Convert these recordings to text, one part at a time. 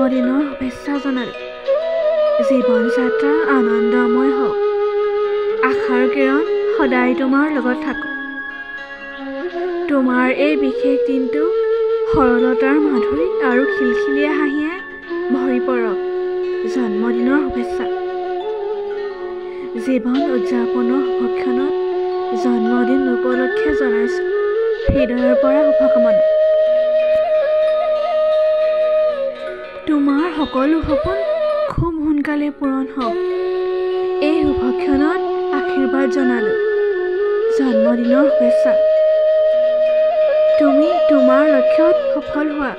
জন্মদিনৰ শুভেচ্ছা জনালোঁ। জীৱন যাত্ৰা আনন্দময় হওক। আশাৰ কিৰণ সদায় তোমাৰ লগত থাকক। তোমাৰ এই বিশেষ দিনটো সৰলতাৰ মাধুৰী আৰু খিলখিলীয়া হাঁহিয়ে ভৰি পৰক। জন্মদিনৰ শুভেচ্ছা। জীৱন উদযাপনৰ শুভক্ষণত জন্মদিন উপলক্ষে জনাইছোঁ হৃদয়ৰ পৰা শুভকামনা। তোমাৰ সকলো সপোন খুব সোনকালে পূৰণ হওক। এই শুভক্ষণত আশীৰ্বাদ জনালোঁ। জন্মদিনৰ শুভেচ্ছা। তুমি তোমাৰ লক্ষ্যত সফল হোৱা।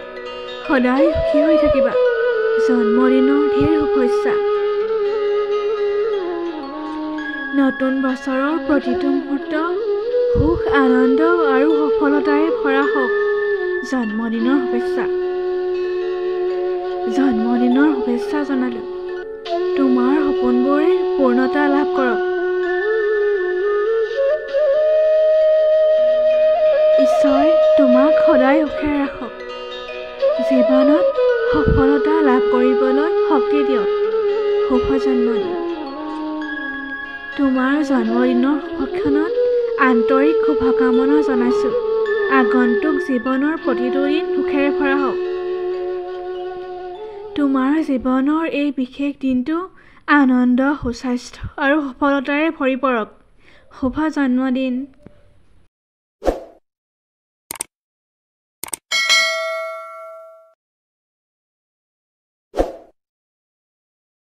সদায় সুখী হৈ থাকিবা। জন্মদিনৰ ঢেৰ শুভেচ্ছা। নতুন বছৰৰ প্ৰতিটো মুহূৰ্ত সুখ আনন্দ আৰু সফলতাৰে ভৰা হওক। জন্মদিনৰ শুভেচ্ছা। জন্মদিনৰ শুভেচ্ছা জনালোঁ। তোমাৰ সপোনবোৰে পূৰ্ণতা লাভ কৰক। ঈশ্বৰে তোমাক সদায় সুখে ৰাখক। জীৱনত সফলতা লাভ কৰিবলৈ শক্তি দিয়ক। শুভ জন্মদিন। তোমাৰ জন্মদিনৰ শুভক্ষণত আন্তৰিক শুভকামনা জনাইছোঁ। আগন্তুক জীৱনৰ প্ৰতিটো দিন সুখেৰে ভৰা হওক। তোমাৰ জীৱনৰ এই বিশেষ দিনটো আনন্দ সুস্বাস্থ্য আৰু সফলতাৰে ভৰি পৰক। শুভ জন্মদিন।